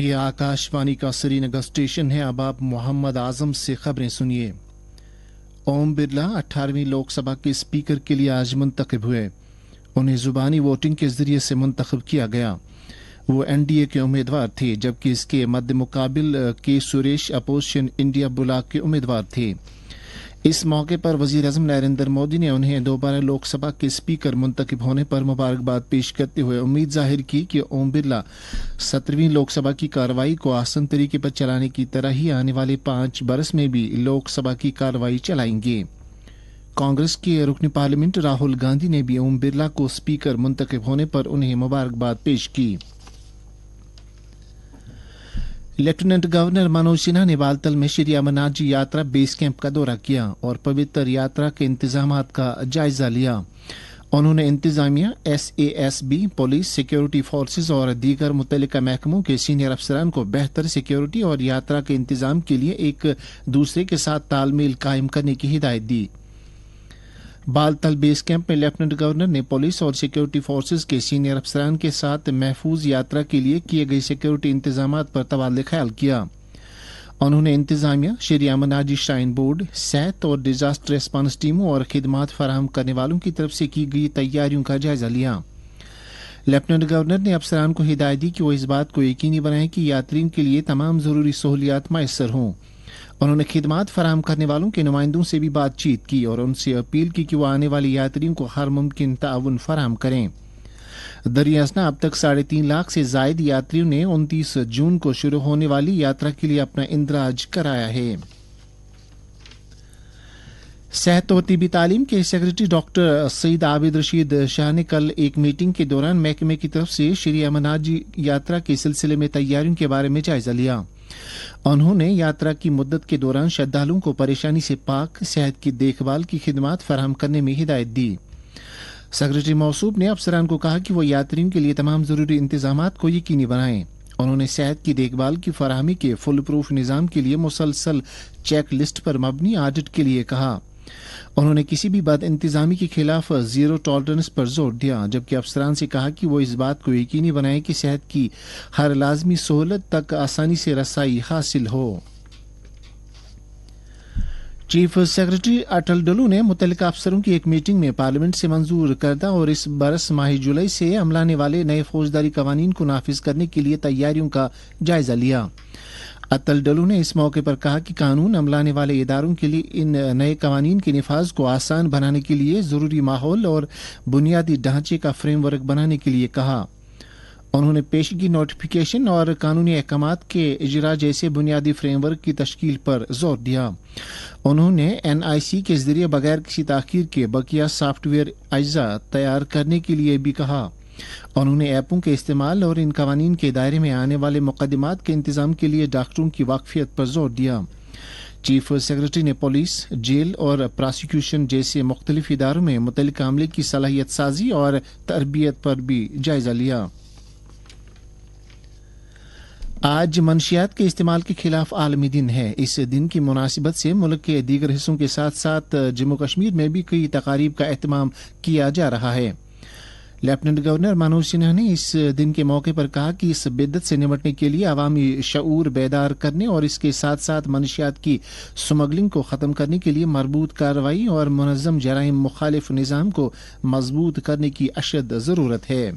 ये आकाशवाणी का श्रीनगर स्टेशन है। अब आप मोहम्मद आजम से खबरें सुनिए। ओम बिरला 18वीं लोकसभा के स्पीकर के लिए आज मुंतखब हुए। उन्हें जुबानी वोटिंग के जरिए से मुंतखब किया गया। वो एनडीए के उम्मीदवार थे, जबकि इसके मद्दे मुकाबिल के सुरेश अपोजिशन इंडिया ब्लॉक के उम्मीदवार थे। इस मौके पर वजीर अजम नरेंद्र मोदी ने उन्हें दोबारा लोकसभा के स्पीकर मुंतखब होने पर मुबारकबाद पेश करते हुए उम्मीद जाहिर की कि ओम बिरला 17वीं लोकसभा की कार्रवाई को आसान तरीके पर चलाने की तरह ही आने वाले 5 बरस में भी लोकसभा की कार्रवाई चलाएंगे। कांग्रेस के रुकन पार्लियामेंट राहुल गांधी ने भी ओम बिरला को स्पीकर मुंतखब होने पर उन्हें मुबारकबाद पेश की। लेफ्टिनेंट गवर्नर मनोज सिन्हा ने बालतल में श्री अमरनाथ जी यात्रा बेस कैंप का दौरा किया और पवित्र यात्रा के इंतजामात का जायजा लिया। उन्होंने इंतजामिया, SASB, पुलिस, सिक्योरिटी फोर्सेज और दीगर मुतल्लिका महकमों के सीनियर अफसरान को बेहतर सिक्योरिटी और यात्रा के इंतजाम के लिए एक दूसरे के साथ तालमेल कायम करने की हिदायत दी। बालतल बेस कैंप में लेफ्टिनेंट गवर्नर ने पुलिस और सिक्योरिटी फोर्सेज के सीनियर अफसरान के साथ महफूज यात्रा के लिए किए गए सिक्योरिटी इंतजामात पर तबादला ख्याल किया। उन्होंने इंतजामिया, श्री अमरनाथ जी श्राइन बोर्ड, सेहत और डिजास्टर रेस्पॉन्स टीमों और खिदमात फराहम करने वालों की तरफ से की गई तैयारियों का जायजा लिया। लेफ्टिनेंट गवर्नर ने अफसरान को हिदायत दी कि वो इस बात को यकीनी बनाएं कि यात्रियों के लिए तमाम जरूरी सहूलियात मैसर हों। उन्होंने खिदमात फराहम करने वालों के नुमाइंदों से भी बातचीत की और उनसे अपील की कि वो आने वाले यात्रियों को हर मुमकिन ताउन फराहम करें। दरियासना अब तक 3.5 लाख से जायद यात्रियों ने 29 जून को शुरू होने वाली यात्रा के लिए अपना इंदराज कराया है। सेहत और तिबी तालीम के सेक्रेटरी डॉक्टर सईद आबिद रशीद शाह ने कल एक मीटिंग के दौरान महकमे की तरफ से श्री अमरनाथ जी यात्रा के सिलसिले में तैयारियों के बारे में जायजा लिया। उन्होंने यात्रा की मुद्दत के दौरान श्रद्धालुओं को परेशानी से पाक सेहत की देखभाल की खिदमात फराहम करने में हिदायत दी। सेक्रेटरी मौसूफ ने अफसरान को कहा कि वो यात्रियों के लिए तमाम जरूरी इंतजामात को यकीनी बनाएं। उन्होंने सेहत की देखभाल की फराहमी के फुल प्रूफ निज़ाम के लिए मुसलसल चेक लिस्ट पर मबनी ऑडिट के लिए कहा। उन्होंने किसी भी बद इंतजामी के खिलाफ जीरो टॉलरेंस पर जोर दिया, जबकि अफसरान से कहा कि वो इस बात को यकीनी बनाएं कि सेहत की हर लाजमी सहूलत तक आसानी से रसाई हासिल हो। चीफ सेक्रेटरी अटल डुल्लू ने मुतल्लिका अफसरों की एक मीटिंग में पार्लियामेंट से मंजूर करदा और इस बरस माह जुलाई से अमलाने वाले नए फौजदारी कवानीन को नाफिज करने के लिए तैयारियों का जायजा लिया। अटल डुल्लू ने इस मौके पर कहा कि कानून अमलाने वाले इदारों के लिए इन नए कवानीन के निफाज को आसान बनाने के लिए जरूरी माहौल और बुनियादी ढांचे का फ्रेमवर्क बनाने के लिए कहा। उन्होंने पेशगी नोटिफिकेशन और कानूनी अहकामात के इजरा जैसे बुनियादी फ्रेमवर्क की तश्कील पर जोर दिया। उन्होंने NIC के जरिए बगैर किसी ताखीर के बकिया सॉफ्टवेयर अज्जा तैयार करने के लिए भी कहा। उन्होंने ऐपों के इस्तेमाल और इन कवानीन के दायरे में आने वाले मुकदमात के इंतजाम के लिए डॉक्टरों की वाकफियत पर जोर दिया। चीफ सेक्रेटरी ने पुलिस, जेल और प्रोसिक्यूशन जैसे मुख्तलिफ इदारों में मुतल्लिका अमले की सलाहियत साजी और तरबियत पर भी जायजा लिया। आज मनशियात के इस्तेमाल के खिलाफ आलमी दिन है। इस दिन की मुनासिबत से मुल्क के दीगर हिस्सों के साथ साथ जम्मू कश्मीर में भी कई तकारीब का एहतमाम किया जा रहा है। लेफ्टिनेंट गवर्नर मनोज सिन्हा ने इस दिन के मौके पर कहा कि इस बिद्दत से निपटने के लिए अवामी शऊर बेदार करने और इसके साथ साथ मनशियात की स्मगलिंग को ख़त्म करने के लिए मरबूत कार्रवाई और मुनज़्ज़म जराइम मुखालिफ निज़ाम को मजबूत करने की अशद ज़रूरत है।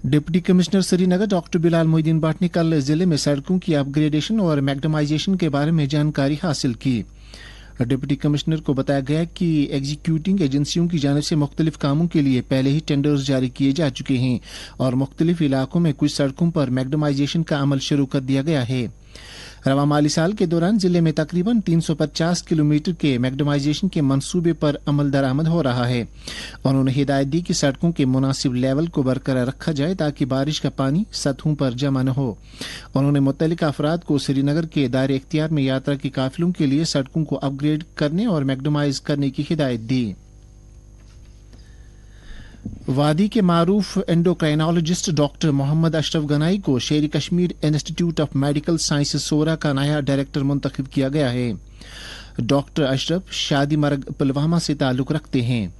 Deputy commissioner Srinagar doctor Bilal Mohiddin Bhatt ने कल जिले में सड़कों की अपग्रेडेशन और मैग्डमाइजेशन के बारे में जानकारी हासिल की। डिप्टी कमिश्नर को बताया गया कि एग्जीक्यूटिंग एजेंसियों की जानिब से मुख्तलिफ कामों के लिए पहले ही टेंडर्स जारी किए जा चुके हैं और मुख्तलिफ इलाकों में कुछ सड़कों पर मैग्डमाइजेशन का अमल शुरू कर दिया गया है। रवा माली साल के दौरान जिले में तकरीबन 350 किलोमीटर के मैग्डमाइजेशन के मंसूबे पर अमल दरामद हो रहा है। उन्होंने हिदायत दी कि सड़कों के मुनासिब लेवल को बरकरार रखा जाए ताकि बारिश का पानी सतहों पर जमा न हो। उन्होंने मुतल्लिका अफराद को श्रीनगर के दायरे इख्तियार में यात्रा के काफिलों के लिए सड़कों को अपग्रेड करने और मैग्डमाइज करने की हिदायत दी। वादी के मारूफ एंडोक्राइनोलॉजिस्ट डॉक्टर मोहम्मद अशरफ गनाई को Sher Kashmir institute of medical sciences Soura का नया डायरेक्टर मुंतखब किया गया है। डॉक्टर अशरफ शादी मरग पुलवामा से ताल्लुक रखते हैं।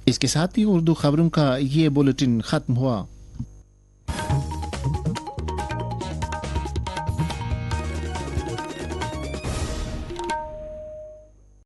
इसके साथ ही उर्दू खबरों का ये बुलेटिन खत्म हुआ।